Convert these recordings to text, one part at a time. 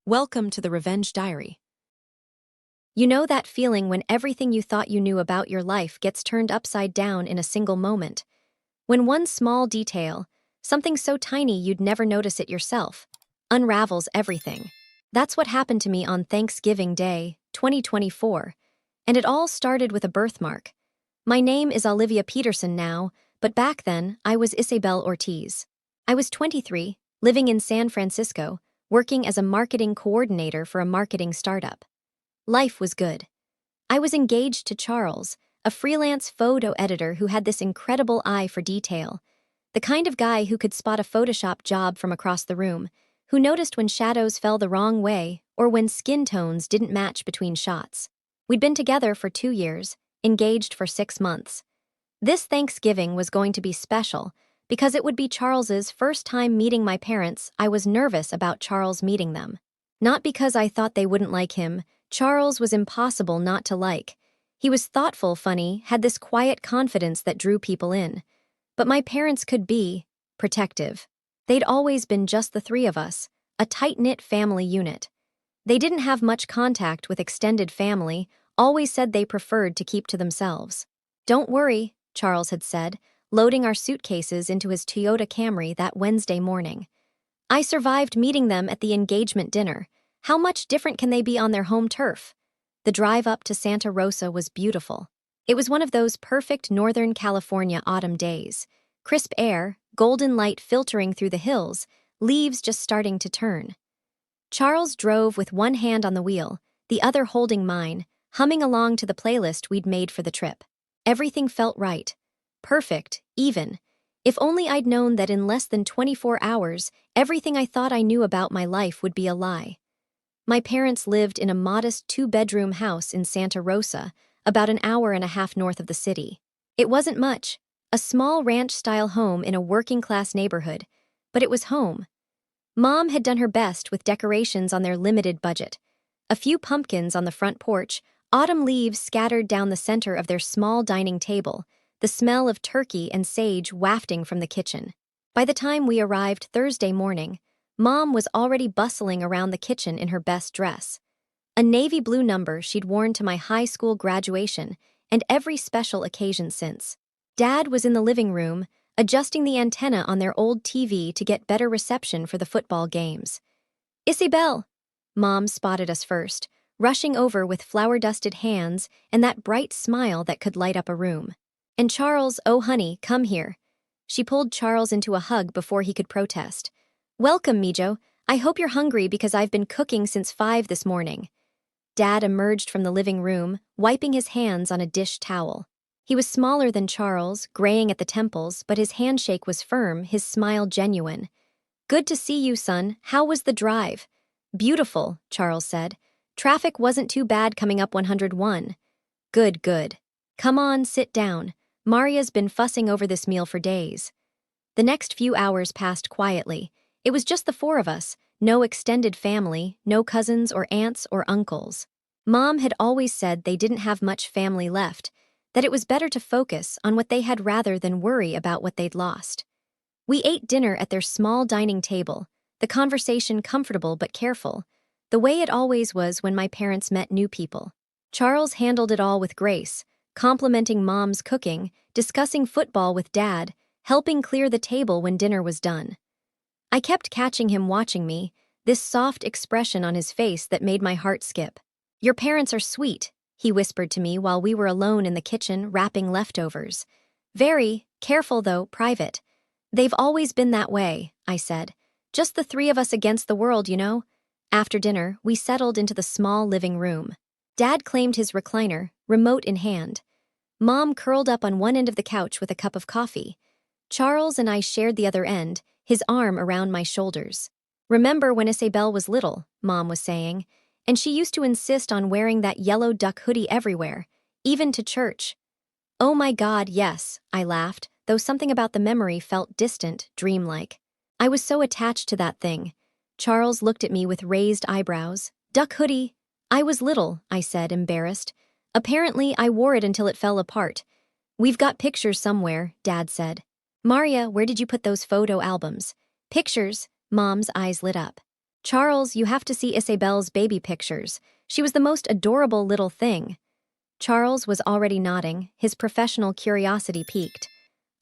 Welcome to the Revenge Diary. You know that feeling when everything you thought you knew about your life gets turned upside down in a single moment? When one small detail, something so tiny you'd never notice it yourself, unravels everything. That's what happened to me on Thanksgiving Day, 2024, and it all started with a birthmark. My name is Olivia Peterson now, but back then, I was Isabel Ortiz. I was 23, living in San Francisco, working as a marketing coordinator for a marketing startup. Life was good. I was engaged to Charles, a freelance photo editor who had this incredible eye for detail, the kind of guy who could spot a Photoshop job from across the room, who noticed when shadows fell the wrong way or when skin tones didn't match between shots. We'd been together for 2 years, engaged for 6 months. This Thanksgiving was going to be special because it would be Charles's first time meeting my parents. I was nervous about Charles meeting them. Not because I thought they wouldn't like him. Charles was impossible not to like. He was thoughtful, funny, had this quiet confidence that drew people in. But my parents could be protective. They'd always been just the three of us, a tight-knit family unit. They didn't have much contact with extended family, always said they preferred to keep to themselves. "Don't worry," Charles had said, loading our suitcases into his Toyota Camry that Wednesday morning. I survived meeting them at the engagement dinner. How much different can they be on their home turf? The drive up to Santa Rosa was beautiful. It was one of those perfect Northern California autumn days. Crisp air, golden light filtering through the hills, leaves just starting to turn. Charles drove with one hand on the wheel, the other holding mine, humming along to the playlist we'd made for the trip. Everything felt right. Perfect, even. If only I'd known that in less than 24 hours, everything I thought I knew about my life would be a lie. My parents lived in a modest 2-bedroom house in Santa Rosa, about an hour and a half north of the city. It wasn't much, a small ranch-style home in a working-class neighborhood, but it was home. Mom had done her best with decorations on their limited budget. A few pumpkins on the front porch, autumn leaves scattered down the center of their small dining table, the smell of turkey and sage wafting from the kitchen. By the time we arrived Thursday morning, Mom was already bustling around the kitchen in her best dress. A navy blue number she'd worn to my high school graduation and every special occasion since. Dad was in the living room, adjusting the antenna on their old TV to get better reception for the football games. "Isabel!" Mom spotted us first, rushing over with flour-dusted hands and that bright smile that could light up a room. "And Charles, oh honey, come here." She pulled Charles into a hug before he could protest. "Welcome, Mijo. I hope you're hungry because I've been cooking since 5 this morning." Dad emerged from the living room, wiping his hands on a dish towel. He was smaller than Charles, graying at the temples, but his handshake was firm, his smile genuine. "Good to see you, son. How was the drive?" "Beautiful," Charles said. "Traffic wasn't too bad coming up 101. "Good, good. Come on, sit down. Maria's been fussing over this meal for days." The next few hours passed quietly. It was just the 4 of us, no extended family, no cousins or aunts or uncles. Mom had always said they didn't have much family left, that it was better to focus on what they had rather than worry about what they'd lost. We ate dinner at their small dining table, the conversation comfortable but careful, the way it always was when my parents met new people. Charles handled it all with grace, complimenting Mom's cooking, discussing football with Dad, helping clear the table when dinner was done. I kept catching him watching me, this soft expression on his face that made my heart skip. "Your parents are sweet," he whispered to me while we were alone in the kitchen wrapping leftovers. "Very, careful though, private." "They've always been that way," I said. "Just the 3 of us against the world, you know." After dinner, we settled into the small living room. Dad claimed his recliner, remote in hand. Mom curled up on one end of the couch with a cup of coffee. Charles and I shared the other end, his arm around my shoulders. "Remember when Isabel was little," Mom was saying, "and she used to insist on wearing that yellow duck hoodie everywhere, even to church." "Oh my God, yes," I laughed, though something about the memory felt distant, dreamlike. I was so attached to that thing. Charles looked at me with raised eyebrows. "Duck hoodie?" "I was little," I said, embarrassed. "Apparently, I wore it until it fell apart." "We've got pictures somewhere," Dad said. "Maria, where did you put those photo albums?" "Pictures?" Mom's eyes lit up. "Charles, you have to see Isabel's baby pictures. She was the most adorable little thing." Charles was already nodding, his professional curiosity piqued.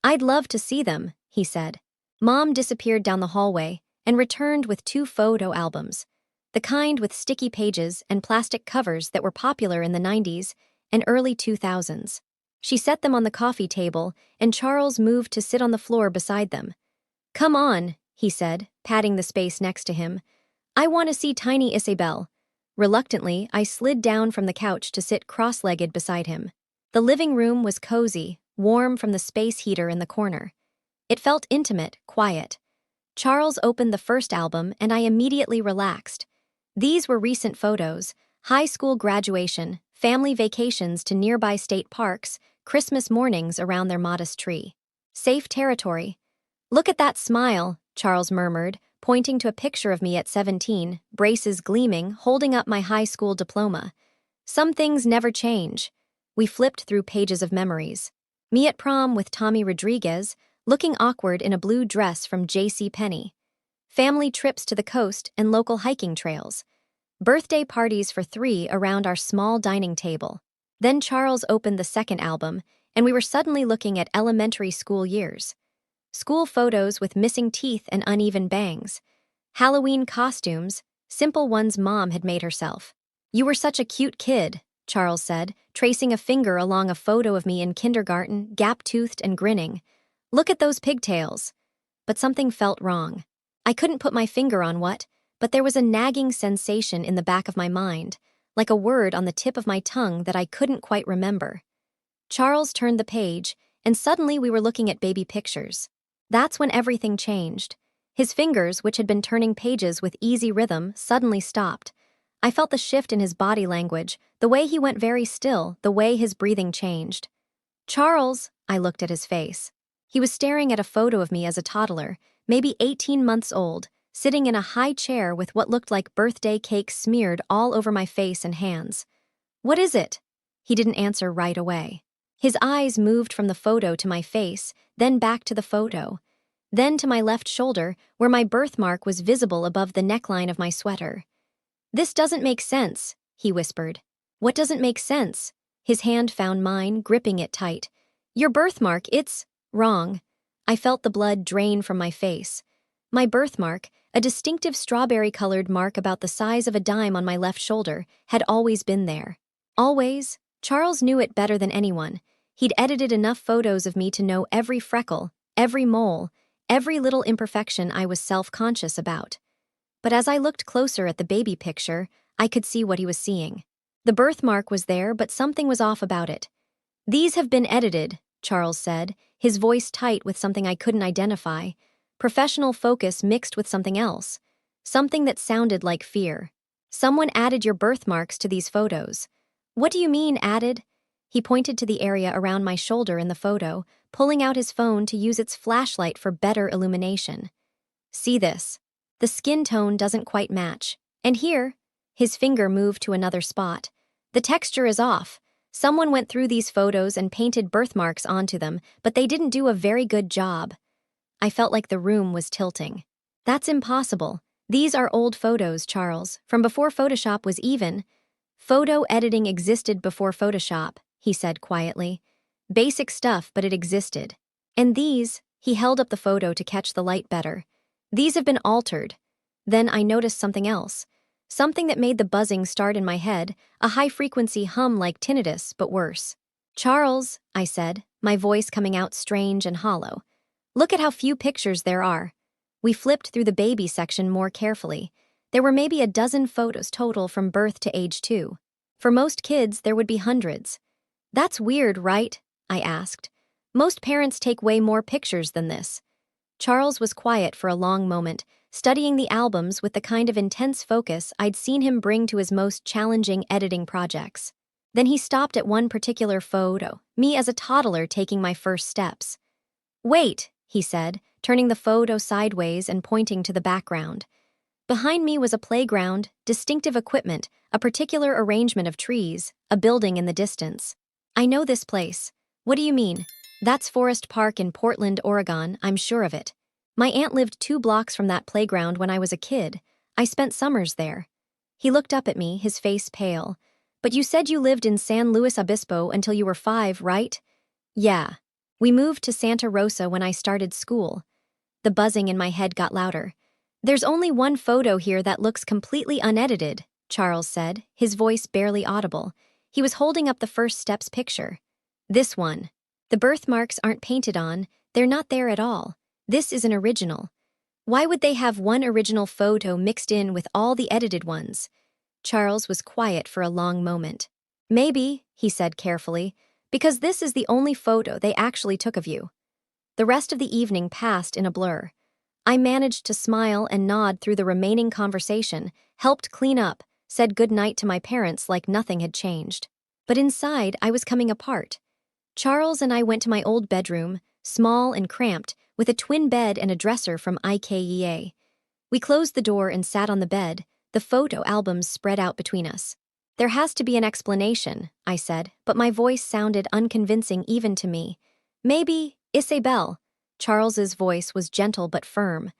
"I'd love to see them," he said. Mom disappeared down the hallway and returned with 2 photo albums, the kind with sticky pages and plastic covers that were popular in the 90s and early 2000s. She set them on the coffee table, and Charles moved to sit on the floor beside them. "Come on," he said, patting the space next to him. "I want to see tiny Isabel." Reluctantly, I slid down from the couch to sit cross-legged beside him. The living room was cozy, warm from the space heater in the corner. It felt intimate, quiet. Charles opened the first album, and I immediately relaxed. These were recent photos: high school graduation, family vacations to nearby state parks, Christmas mornings around their modest tree. Safe territory. "Look at that smile," Charles murmured, pointing to a picture of me at 17, braces gleaming, holding up my high school diploma. "Some things never change." We flipped through pages of memories. Me at prom with Tommy Rodriguez, looking awkward in a blue dress from J.C. Penney. Family trips to the coast and local hiking trails. Birthday parties for 3 around our small dining table. Then Charles opened the second album, and we were suddenly looking at elementary school years. School photos with missing teeth and uneven bangs. Halloween costumes, simple ones Mom had made herself. "You were such a cute kid," Charles said, tracing a finger along a photo of me in kindergarten, gap-toothed and grinning. "Look at those pigtails." But something felt wrong. I couldn't put my finger on what, but there was a nagging sensation in the back of my mind, like a word on the tip of my tongue that I couldn't quite remember. Charles turned the page, and suddenly we were looking at baby pictures. That's when everything changed. His fingers, which had been turning pages with easy rhythm, suddenly stopped. I felt the shift in his body language, the way he went very still, the way his breathing changed. "Charles," I looked at his face. He was staring at a photo of me as a toddler, maybe 18 months old, sitting in a high chair with what looked like birthday cake smeared all over my face and hands. "What is it?" He didn't answer right away. His eyes moved from the photo to my face, then back to the photo, then to my left shoulder, where my birthmark was visible above the neckline of my sweater. "This doesn't make sense," he whispered. "What doesn't make sense?" His hand found mine, gripping it tight. "Your birthmark, it's wrong." I felt the blood drain from my face. My birthmark, a distinctive strawberry-colored mark about the size of a dime on my left shoulder, had always been there. Always. Charles knew it better than anyone. He'd edited enough photos of me to know every freckle, every mole, every little imperfection I was self-conscious about. But as I looked closer at the baby picture, I could see what he was seeing. The birthmark was there, but something was off about it. "These have been edited," Charles said, his voice tight with something I couldn't identify. Professional focus mixed with something else. Something that sounded like fear. "Someone added your birthmarks to these photos." "What do you mean, added?" He pointed to the area around my shoulder in the photo, pulling out his phone to use its flashlight for better illumination. "See this? The skin tone doesn't quite match. And here," his finger moved to another spot, "the texture is off. Someone went through these photos and painted birthmarks onto them, but they didn't do a very good job." I felt like the room was tilting. "That's impossible. These are old photos, Charles, from before Photoshop was even." "Photo editing existed before Photoshop," he said quietly. "Basic stuff, but it existed. And these," he held up the photo to catch the light better, "these have been altered." Then I noticed something else. Something that made the buzzing start in my head, a high-frequency hum like tinnitus, but worse. "Charles," I said, my voice coming out strange and hollow. "Look at how few pictures there are." We flipped through the baby section more carefully. There were maybe a dozen photos total from birth to age 2. For most kids, there would be hundreds. "That's weird, right?" I asked. "Most parents take way more pictures than this." Charles was quiet for a long moment, studying the albums with the kind of intense focus I'd seen him bring to his most challenging editing projects. Then he stopped at one particular photo, me as a toddler taking my first steps. "Wait," he said, turning the photo sideways and pointing to the background. Behind me was a playground, distinctive equipment, a particular arrangement of trees, a building in the distance. "I know this place." "What do you mean?" "That's Forest Park in Portland, Oregon, I'm sure of it. My aunt lived 2 blocks from that playground when I was a kid. I spent summers there. He looked up at me, his face pale. But you said you lived in San Luis Obispo until you were 5, right? Yeah. We moved to Santa Rosa when I started school. The buzzing in my head got louder. There's only one photo here that looks completely unedited, Charles said, his voice barely audible. He was holding up the first steps picture. This one. The birthmarks aren't painted on, they're not there at all. This is an original. Why would they have one original photo mixed in with all the edited ones? Charles was quiet for a long moment. Maybe, he said carefully, because this is the only photo they actually took of you. The rest of the evening passed in a blur. I managed to smile and nod through the remaining conversation, helped clean up, said goodnight to my parents like nothing had changed. But inside, I was coming apart. Charles and I went to my old bedroom, small and cramped, with a twin bed and a dresser from IKEA. We closed the door and sat on the bed, the photo albums spread out between us. There has to be an explanation, I said, but my voice sounded unconvincing even to me. Maybe, Isabel. Charles's voice was gentle but firm.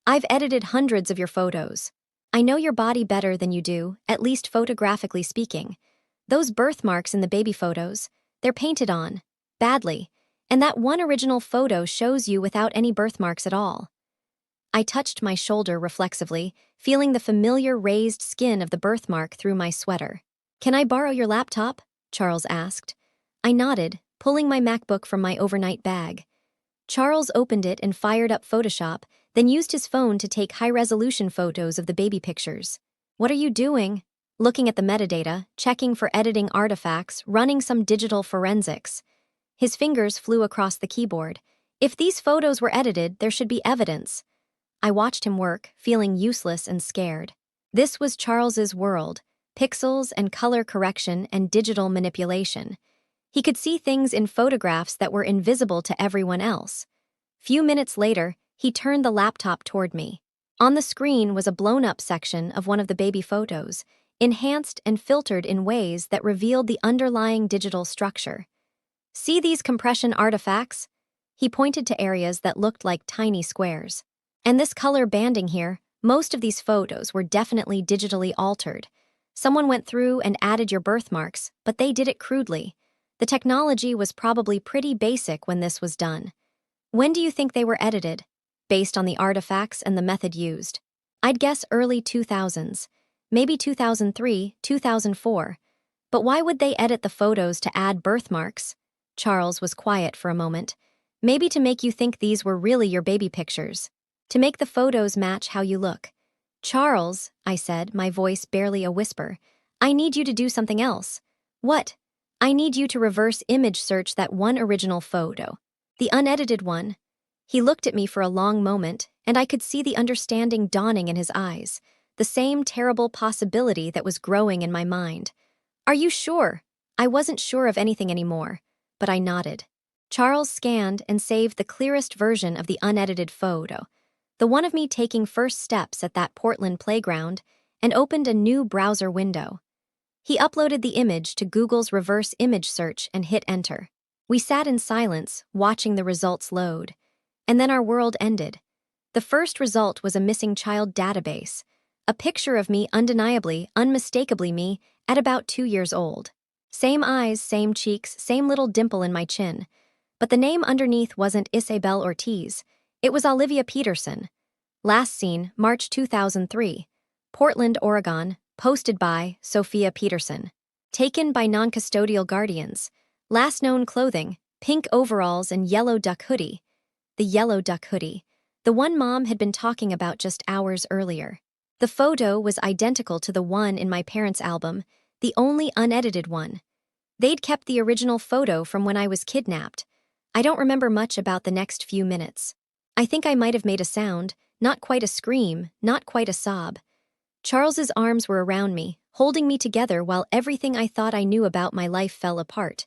I've edited hundreds of your photos. I know your body better than you do, at least photographically speaking. Those birthmarks in the baby photos, they're painted on, badly, and that one original photo shows you without any birthmarks at all. I touched my shoulder reflexively, feeling the familiar raised skin of the birthmark through my sweater. Can I borrow your laptop? Charles asked. I nodded, pulling my MacBook from my overnight bag. Charles opened it and fired up Photoshop, then used his phone to take high-resolution photos of the baby pictures. What are you doing? Looking at the metadata, checking for editing artifacts, running some digital forensics. His fingers flew across the keyboard. If these photos were edited, there should be evidence. I watched him work, feeling useless and scared. This was Charles's world, pixels and color correction and digital manipulation. He could see things in photographs that were invisible to everyone else. Few minutes later, he turned the laptop toward me. On the screen was a blown-up section of one of the baby photos, enhanced and filtered in ways that revealed the underlying digital structure. See these compression artifacts? He pointed to areas that looked like tiny squares. And this color banding here, most of these photos were definitely digitally altered. Someone went through and added your birthmarks, but they did it crudely. The technology was probably pretty basic when this was done. When do you think they were edited? Based on the artifacts and the method used. I'd guess early 2000s, maybe 2003, 2004. But why would they edit the photos to add birthmarks? Charles was quiet for a moment. Maybe to make you think these were really your baby pictures. To make the photos match how you look. Charles, I said, my voice barely a whisper, I need you to do something else. What? I need you to reverse image search that one original photo. The unedited one. He looked at me for a long moment, and I could see the understanding dawning in his eyes, the same terrible possibility that was growing in my mind. Are you sure? I wasn't sure of anything anymore, but I nodded. Charles scanned and saved the clearest version of the unedited photo. The one of me taking first steps at that Portland playground, and opened a new browser window. He uploaded the image to Google's reverse image search and hit enter. We sat in silence, watching the results load. And then our world ended. The first result was a missing child database, a picture of me undeniably, unmistakably me, at about 2 years old. Same eyes, same cheeks, same little dimple in my chin. But the name underneath wasn't Isabel Ortiz. It was Olivia Peterson. Last seen, March 2003. Portland, Oregon. Posted by Sophia Peterson. Taken by non-custodial guardians. Last known clothing, pink overalls and yellow duck hoodie. The yellow duck hoodie. The one Mom had been talking about just hours earlier. The photo was identical to the one in my parents' album, the only unedited one. They'd kept the original photo from when I was kidnapped. I don't remember much about the next few minutes. I think I might have made a sound, not quite a scream, not quite a sob. Charles's arms were around me, holding me together while everything I thought I knew about my life fell apart.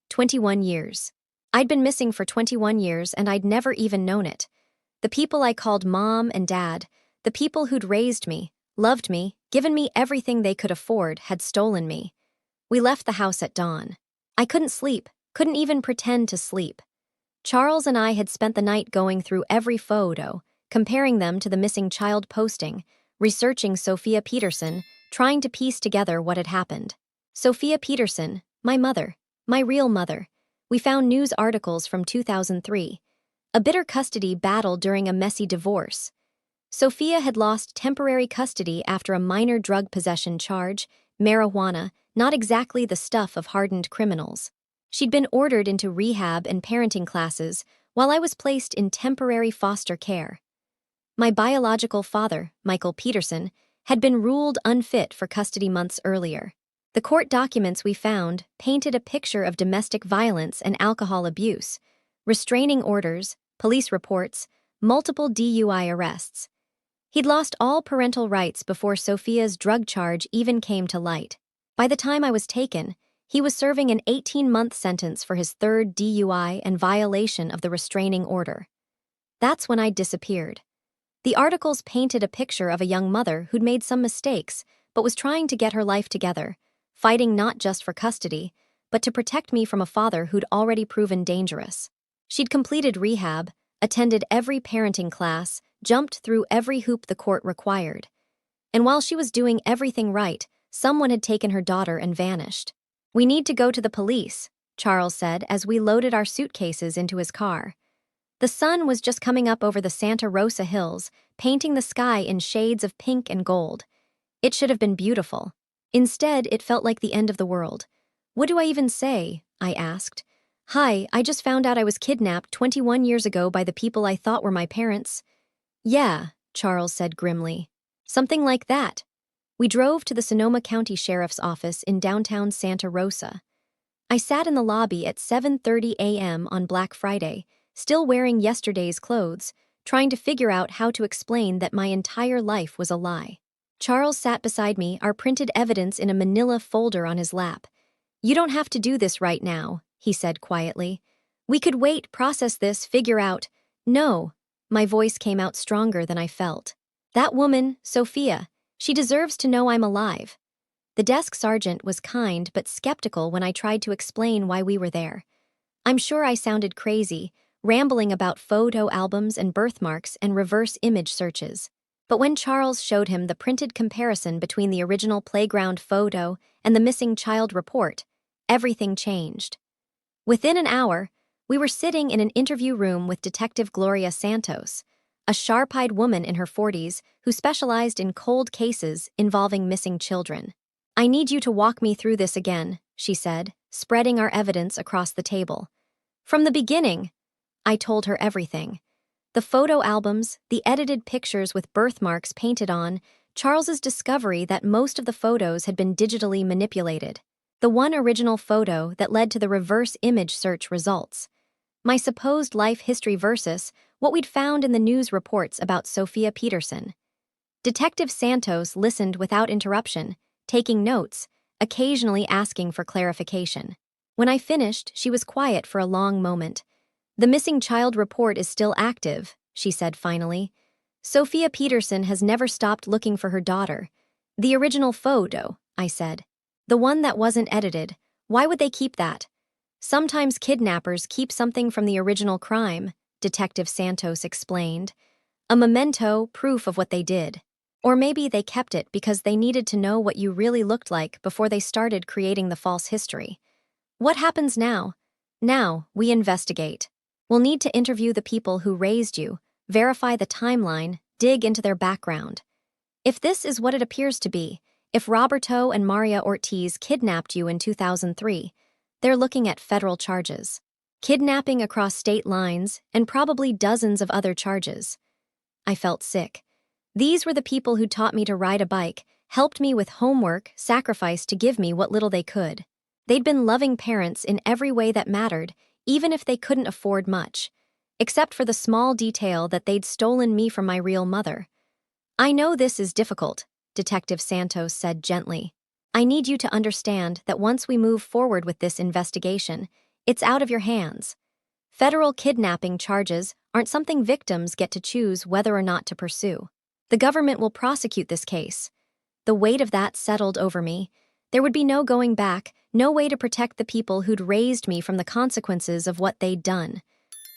21 years. I'd been missing for 21 years and I'd never even known it. The people I called Mom and Dad, the people who'd raised me, loved me, given me everything they could afford, had stolen me. We left the house at dawn. I couldn't sleep, couldn't even pretend to sleep. Charles and I had spent the night going through every photo, comparing them to the missing child posting, researching Sophia Peterson, trying to piece together what had happened. Sophia Peterson, my mother, my real mother. We found news articles from 2003. A bitter custody battle during a messy divorce. Sophia had lost temporary custody after a minor drug possession charge, marijuana, not exactly the stuff of hardened criminals. She'd been ordered into rehab and parenting classes while I was placed in temporary foster care. My biological father, Michael Peterson, had been ruled unfit for custody months earlier. The court documents we found painted a picture of domestic violence and alcohol abuse, restraining orders, police reports, multiple DUI arrests. He'd lost all parental rights before Sophia's drug charge even came to light. By the time I was taken, he was serving an 18-month sentence for his third DUI and violation of the restraining order. That's when I disappeared. The articles painted a picture of a young mother who'd made some mistakes, but was trying to get her life together, fighting not just for custody, but to protect me from a father who'd already proven dangerous. She'd completed rehab, attended every parenting class, jumped through every hoop the court required. And while she was doing everything right, someone had taken her daughter and vanished. "We need to go to the police," Charles said as we loaded our suitcases into his car. The sun was just coming up over the Santa Rosa hills, painting the sky in shades of pink and gold. It should have been beautiful. Instead, it felt like the end of the world. "What do I even say?" I asked. "Hi, I just found out I was kidnapped 21 years ago by the people I thought were my parents." "Yeah," Charles said grimly. "Something like that." We drove to the Sonoma County Sheriff's Office in downtown Santa Rosa. I sat in the lobby at 7:30 a.m. on Black Friday, still wearing yesterday's clothes, trying to figure out how to explain that my entire life was a lie. Charles sat beside me, our printed evidence in a manila folder on his lap. "You don't have to do this right now," he said quietly. "We could wait, process this, figure out—" "No." My voice came out stronger than I felt. "That woman, Sophia, she deserves to know I'm alive." The desk sergeant was kind but skeptical when I tried to explain why we were there. I'm sure I sounded crazy, rambling about photo albums and birthmarks and reverse image searches. But when Charles showed him the printed comparison between the original playground photo and the missing child report, everything changed. Within an hour, we were sitting in an interview room with Detective Gloria Santos, a sharp-eyed woman in her 40s who specialized in cold cases involving missing children. "I need you to walk me through this again," she said, spreading our evidence across the table. "From the beginning." I told her everything. The photo albums, the edited pictures with birthmarks painted on, Charles's discovery that most of the photos had been digitally manipulated. The one original photo that led to the reverse image search results. My supposed life history versus what we'd found in the news reports about Sophia Peterson. Detective Santos listened without interruption, taking notes, occasionally asking for clarification. When I finished, she was quiet for a long moment. "The missing child report is still active," she said finally. "Sophia Peterson has never stopped looking for her daughter." "The original photo," I said. "The one that wasn't edited. Why would they keep that?" "Sometimes kidnappers keep something from the original crime," Detective Santos explained. "A memento, proof of what they did. Or maybe they kept it because they needed to know what you really looked like before they started creating the false history." "What happens now?" "Now, we investigate. We'll need to interview the people who raised you, verify the timeline, dig into their background. If this is what it appears to be, if Roberto and Maria Ortiz kidnapped you in 2003, they're looking at federal charges. Kidnapping across state lines, and probably dozens of other charges." I felt sick. These were the people who taught me to ride a bike, helped me with homework, sacrificed to give me what little they could. They'd been loving parents in every way that mattered, even if they couldn't afford much, except for the small detail that they'd stolen me from my real mother. "I know this is difficult," Detective Santos said gently. "I need you to understand that once we move forward with this investigation, it's out of your hands. Federal kidnapping charges aren't something victims get to choose whether or not to pursue. The government will prosecute this case." The weight of that settled over me. There would be no going back, no way to protect the people who'd raised me from the consequences of what they'd done.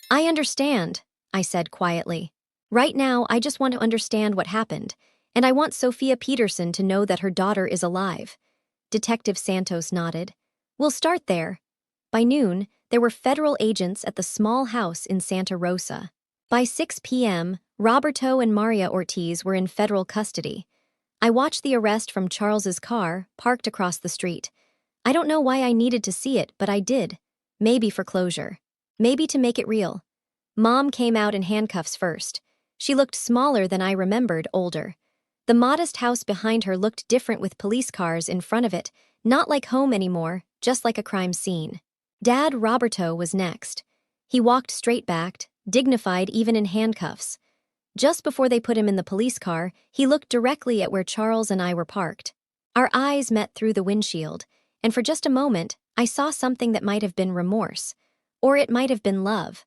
"I understand," I said quietly. "Right now, I just want to understand what happened. And I want Sophia Peterson to know that her daughter is alive." Detective Santos nodded. "We'll start there." By noon, there were federal agents at the small house in Santa Rosa. By 6 p.m., Roberto and Maria Ortiz were in federal custody. I watched the arrest from Charles's car, parked across the street. I don't know why I needed to see it, but I did. Maybe for closure. Maybe to make it real. Mom came out in handcuffs first. She looked smaller than I remembered, older. The modest house behind her looked different with police cars in front of it, not like home anymore, just like a crime scene. Dad Roberto was next. He walked straight-backed, dignified even in handcuffs. Just before they put him in the police car, he looked directly at where Charles and I were parked. Our eyes met through the windshield, and for just a moment, I saw something that might have been remorse. Or it might have been love.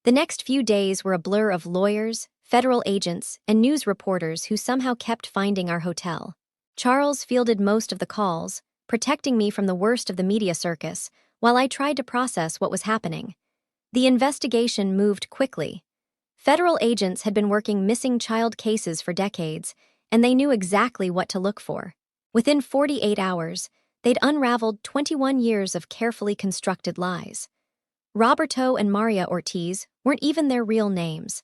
The next few days were a blur of lawyers, federal agents, and news reporters who somehow kept finding our hotel. Charles fielded most of the calls, protecting me from the worst of the media circus, while I tried to process what was happening. The investigation moved quickly. Federal agents had been working missing child cases for decades, and they knew exactly what to look for. Within 48 hours, they'd unraveled 21 years of carefully constructed lies. Roberto and Maria Ortiz weren't even their real names.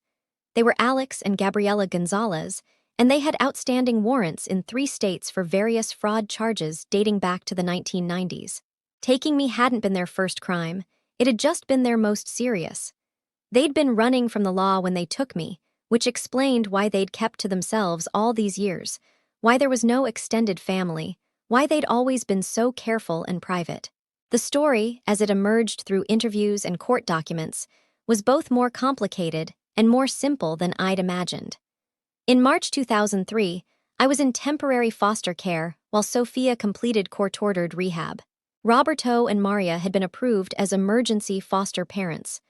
They were Alex and Gabriela Gonzalez, and they had outstanding warrants in 3 states for various fraud charges dating back to the 1990s. Taking me hadn't been their first crime, it had just been their most serious. They'd been running from the law when they took me, which explained why they'd kept to themselves all these years, why there was no extended family, why they'd always been so careful and private. The story, as it emerged through interviews and court documents, was both more complicated and more simple than I'd imagined. In March 2003, I was in temporary foster care while Sophia completed court-ordered rehab. Roberto and Maria had been approved as emergency foster parents,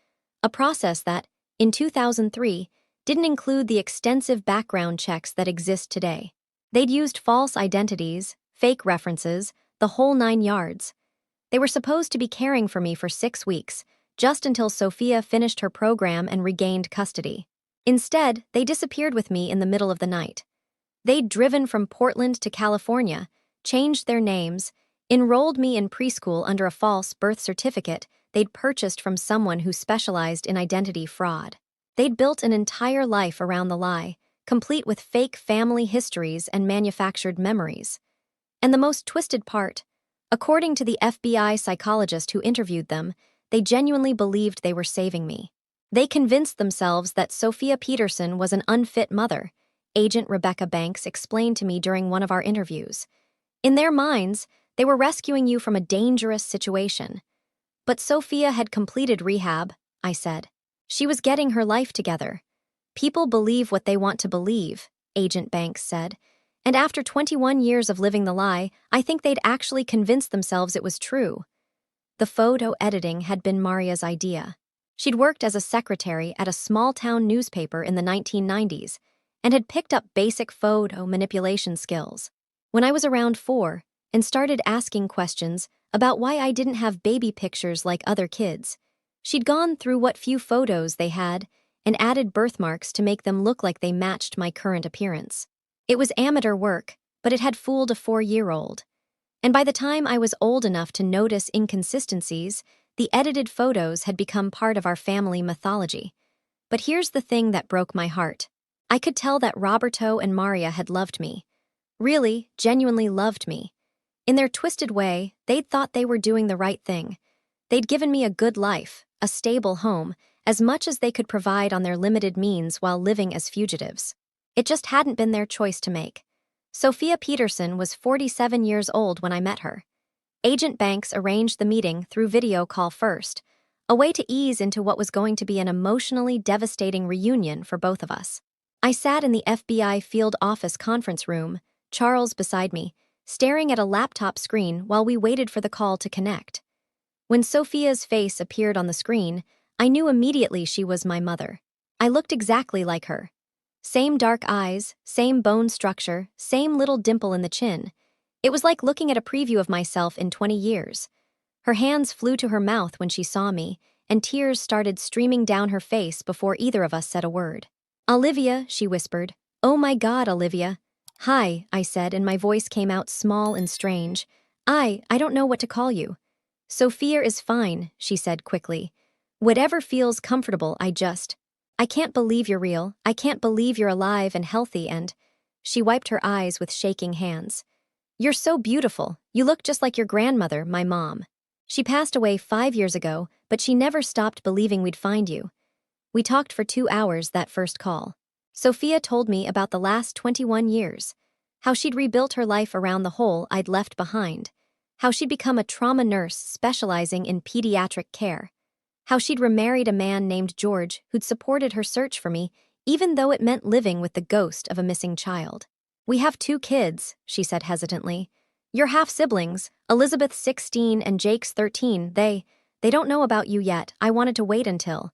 a process that, in 2003, didn't include the extensive background checks that exist today. They'd used false identities, fake references, the whole 9 yards. They were supposed to be caring for me for 6 weeks, just until Sophia finished her program and regained custody. Instead, they disappeared with me in the middle of the night. They'd driven from Portland to California, changed their names, enrolled me in preschool under a false birth certificate they'd purchased from someone who specialized in identity fraud. They'd built an entire life around the lie, complete with fake family histories and manufactured memories. And the most twisted part, according to the FBI psychologist who interviewed them, they genuinely believed they were saving me. They convinced themselves that Sophia Peterson was an unfit mother, Agent Rebecca Banks explained to me during one of our interviews. In their minds, they were rescuing you from a dangerous situation. But Sophia had completed rehab, I said. She was getting her life together. People believe what they want to believe, Agent Banks said. And after 21 years of living the lie, I think they'd actually convinced themselves it was true. The photo editing had been Maria's idea. She'd worked as a secretary at a small-town newspaper in the 1990s and had picked up basic photo manipulation skills. When I was around 4 and started asking questions about why I didn't have baby pictures like other kids, she'd gone through what few photos they had and added birthmarks to make them look like they matched my current appearance. It was amateur work, but it had fooled a 4-year-old. And by the time I was old enough to notice inconsistencies, the edited photos had become part of our family mythology. But here's the thing that broke my heart. I could tell that Roberto and Maria had loved me. Really, genuinely loved me. In their twisted way, they'd thought they were doing the right thing. They'd given me a good life, a stable home, as much as they could provide on their limited means while living as fugitives. It just hadn't been their choice to make. Sophia Peterson was 47 years old when I met her. Agent Banks arranged the meeting through video call first, a way to ease into what was going to be an emotionally devastating reunion for both of us. I sat in the FBI field office conference room, Charles beside me, staring at a laptop screen while we waited for the call to connect. When Sophia's face appeared on the screen, I knew immediately she was my mother. I looked exactly like her. Same dark eyes, same bone structure, same little dimple in the chin. It was like looking at a preview of myself in 20 years. Her hands flew to her mouth when she saw me, and tears started streaming down her face before either of us said a word. "Olivia," she whispered. "Oh my God, Olivia. Hi, I said, and my voice came out small and strange. I don't know what to call you. Sophia is fine, she said quickly. Whatever feels comfortable, I can't believe you're real. I can't believe you're alive and healthy and... She wiped her eyes with shaking hands. You're so beautiful. You look just like your grandmother, my mom. She passed away 5 years ago, but she never stopped believing we'd find you. We talked for 2 hours that first call. Sophia told me about the last 21 years, how she'd rebuilt her life around the hole I'd left behind, how she'd become a trauma nurse specializing in pediatric care, how she'd remarried a man named George who'd supported her search for me, even though it meant living with the ghost of a missing child. We have 2 kids, she said hesitantly. You're half-siblings, Elizabeth's 16 and Jake's 13. They don't know about you yet. I wanted to wait until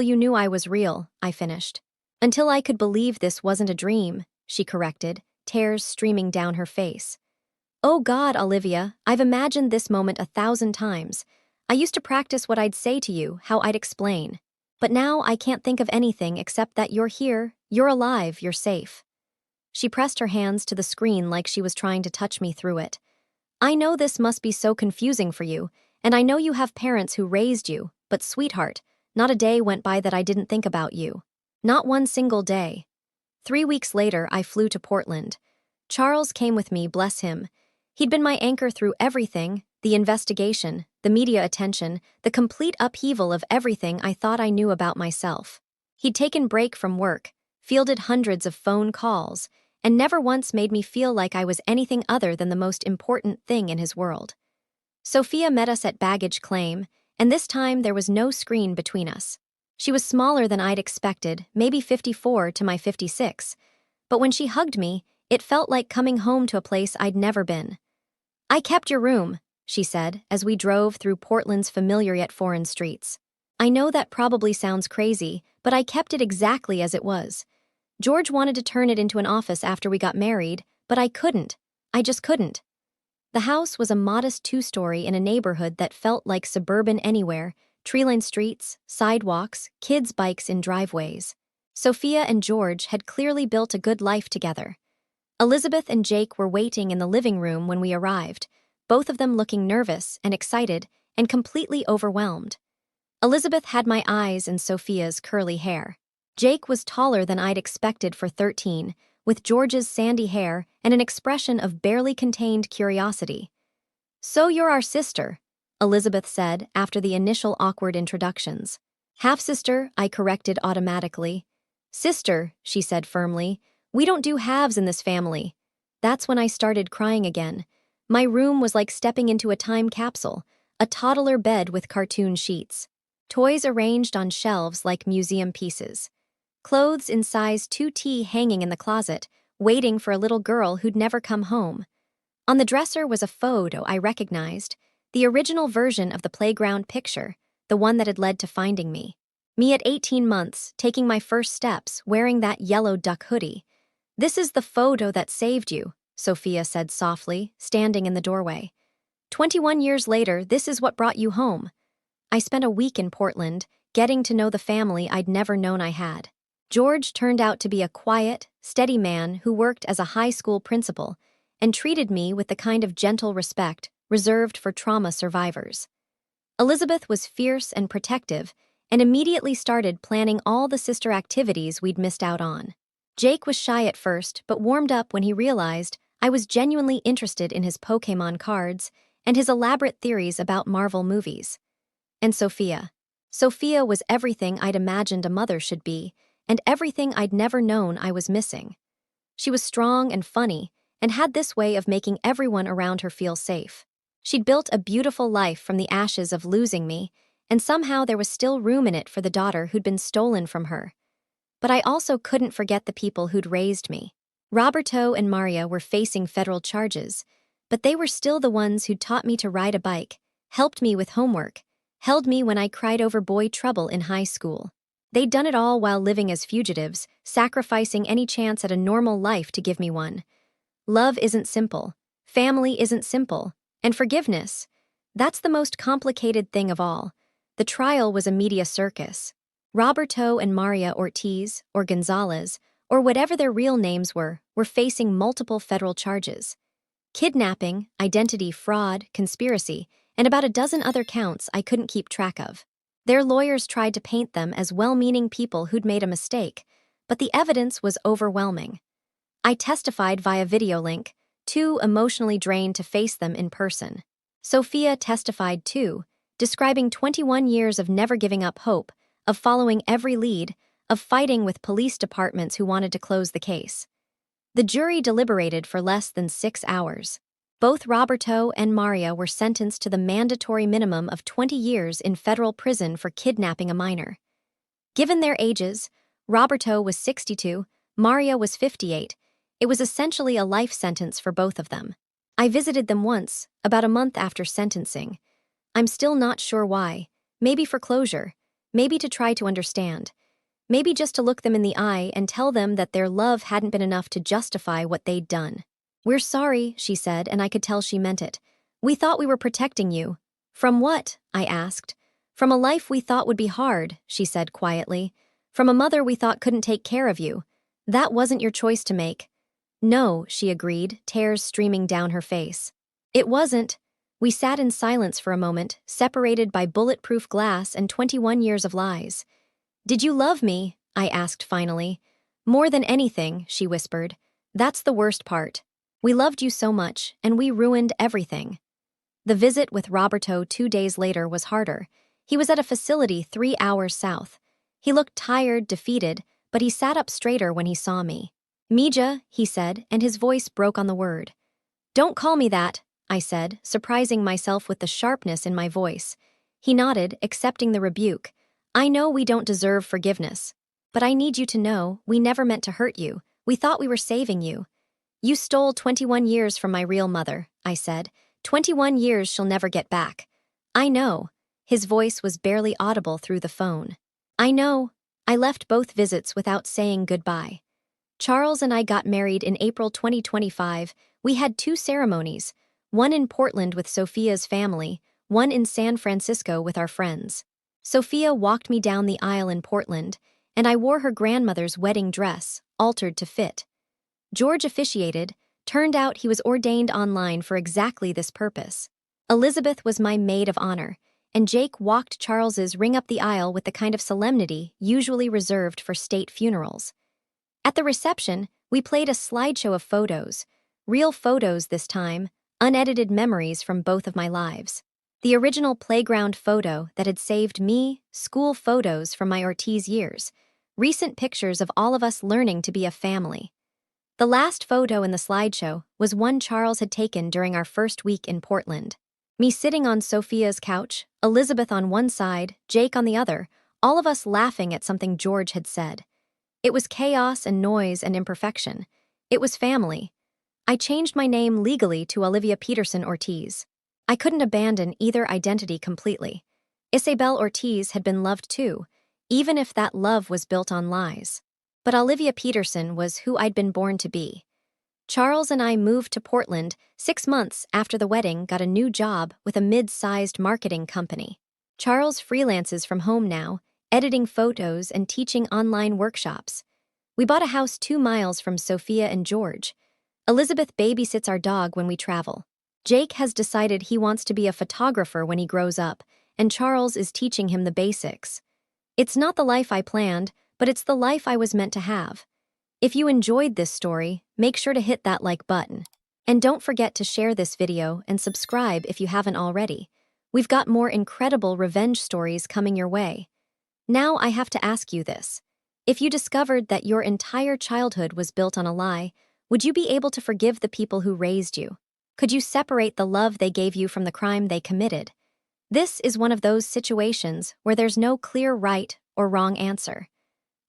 you knew I was real, I finished. Until I could believe this wasn't a dream, she corrected, tears streaming down her face. Oh God, Olivia, I've imagined this moment 1,000 times. I used to practice what I'd say to you, how I'd explain. But now I can't think of anything except that you're here, you're alive, you're safe. She pressed her hands to the screen like she was trying to touch me through it. I know this must be so confusing for you, and I know you have parents who raised you, but sweetheart, not a day went by that I didn't think about you. Not one single day. 3 weeks later, I flew to Portland. Charles came with me, bless him. He'd been my anchor through everything, the investigation, the media attention, the complete upheaval of everything I thought I knew about myself. He'd taken break from work, fielded hundreds of phone calls, and never once made me feel like I was anything other than the most important thing in his world. Sophia met us at baggage claim, and this time there was no screen between us. She was smaller than I'd expected, maybe 54 to my 56, but when she hugged me, it felt like coming home to a place I'd never been. I kept your room, she said, as we drove through Portland's familiar yet foreign streets. I know that probably sounds crazy, but I kept it exactly as it was. George wanted to turn it into an office after we got married, but I couldn't. I just couldn't. The house was a modest 2-story in a neighborhood that felt like suburban anywhere, tree-lined streets, sidewalks, kids' bikes in driveways. Sophia and George had clearly built a good life together. Elizabeth and Jake were waiting in the living room when we arrived, both of them looking nervous and excited and completely overwhelmed. Elizabeth had my eyes and Sophia's curly hair. Jake was taller than I'd expected for 13, with George's sandy hair and an expression of barely contained curiosity. So you're our sister, Elizabeth said after the initial awkward introductions. Half-sister, I corrected automatically. Sister, she said firmly. We don't do halves in this family. That's when I started crying again. My room was like stepping into a time capsule, a toddler bed with cartoon sheets. Toys arranged on shelves like museum pieces. Clothes in size 2T hanging in the closet, waiting for a little girl who'd never come home. On the dresser was a photo I recognized, the original version of the playground picture, the one that had led to finding me. Me at 18 months, taking my first steps, wearing that yellow duck hoodie. This is the photo that saved you, Sophia said softly, standing in the doorway. 21 years later, this is what brought you home. I spent a week in Portland, getting to know the family I'd never known I had. George turned out to be a quiet, steady man who worked as a high school principal and treated me with the kind of gentle respect reserved for trauma survivors. Elizabeth was fierce and protective and immediately started planning all the sister activities we'd missed out on. Jake was shy at first, but warmed up when he realized I was genuinely interested in his Pokémon cards and his elaborate theories about Marvel movies. And Sophia. Sophia was everything I'd imagined a mother should be, and everything I'd never known I was missing. She was strong and funny, and had this way of making everyone around her feel safe. She'd built a beautiful life from the ashes of losing me, and somehow there was still room in it for the daughter who'd been stolen from her. But I also couldn't forget the people who'd raised me. Roberto and Maria were facing federal charges, but they were still the ones who'd taught me to ride a bike, helped me with homework, held me when I cried over boy trouble in high school. They'd done it all while living as fugitives, sacrificing any chance at a normal life to give me one. Love isn't simple, family isn't simple, and forgiveness, that's the most complicated thing of all. The trial was a media circus. Roberto and Maria Ortiz, or Gonzalez, or whatever their real names were facing multiple federal charges. Kidnapping, identity fraud, conspiracy, and about a dozen other counts I couldn't keep track of. Their lawyers tried to paint them as well-meaning people who'd made a mistake, but the evidence was overwhelming. I testified via video link, too emotionally drained to face them in person. Sophia testified too, describing 21 years of never giving up hope, of following every lead, of fighting with police departments who wanted to close the case. The jury deliberated for less than 6 hours. Both Roberto and Maria were sentenced to the mandatory minimum of 20 years in federal prison for kidnapping a minor. Given their ages, Roberto was 62, Maria was 58. It was essentially a life sentence for both of them. I visited them once, about a month after sentencing. I'm still not sure why. Maybe for closure. Maybe to try to understand. Maybe just to look them in the eye and tell them that their love hadn't been enough to justify what they'd done. "We're sorry," she said, and I could tell she meant it. "We thought we were protecting you." "From what?" I asked. "From a life we thought would be hard," she said quietly. "From a mother we thought couldn't take care of you. That wasn't your choice to make." "No," she agreed, tears streaming down her face. "It wasn't." We sat in silence for a moment, separated by bulletproof glass and 21 years of lies. "Did you love me?" I asked finally. "More than anything," she whispered. "That's the worst part. We loved you so much, and we ruined everything." The visit with Roberto 2 days later was harder. He was at a facility 3 hours south. He looked tired, defeated, but he sat up straighter when he saw me. "Mija," he said, and his voice broke on the word. "Don't call me that," I said, surprising myself with the sharpness in my voice. He nodded, accepting the rebuke. "I know we don't deserve forgiveness, but I need you to know we never meant to hurt you. We thought we were saving you." "You stole 21 years from my real mother," I said. 21 years she'll never get back." "I know." His voice was barely audible through the phone. "I know." I left both visits without saying goodbye. Charles and I got married in April 2025. We had 2 ceremonies, one in Portland with Sophia's family, one in San Francisco with our friends. Sophia walked me down the aisle in Portland, and I wore her grandmother's wedding dress, altered to fit. George officiated. Turned out he was ordained online for exactly this purpose. Elizabeth was my maid of honor, and Jake walked Charles's ring up the aisle with the kind of solemnity usually reserved for state funerals. At the reception, we played a slideshow of photos, real photos this time, unedited memories from both of my lives. The original playground photo that had saved me, school photos from my Ortiz years, recent pictures of all of us learning to be a family. The last photo in the slideshow was one Charles had taken during our first week in Portland. Me sitting on Sophia's couch, Elizabeth on one side, Jake on the other, all of us laughing at something George had said. It was chaos and noise and imperfection. It was family. I changed my name legally to Olivia Peterson Ortiz. I couldn't abandon either identity completely. Isabel Ortiz had been loved too, even if that love was built on lies. But Olivia Peterson was who I'd been born to be. Charles and I moved to Portland 6 months after the wedding, got a new job with a mid-sized marketing company. Charles freelances from home now, editing photos and teaching online workshops. We bought a house 2 miles from Sophia and George. Elizabeth babysits our dog when we travel. Jake has decided he wants to be a photographer when he grows up, and Charles is teaching him the basics. It's not the life I planned, but it's the life I was meant to have. If you enjoyed this story, make sure to hit that like button. And don't forget to share this video and subscribe if you haven't already. We've got more incredible revenge stories coming your way. Now I have to ask you this. If you discovered that your entire childhood was built on a lie, would you be able to forgive the people who raised you? Could you separate the love they gave you from the crime they committed? This is one of those situations where there's no clear right or wrong answer.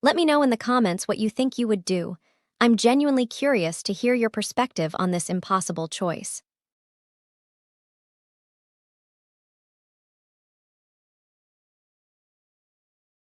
Let me know in the comments what you think you would do. I'm genuinely curious to hear your perspective on this impossible choice.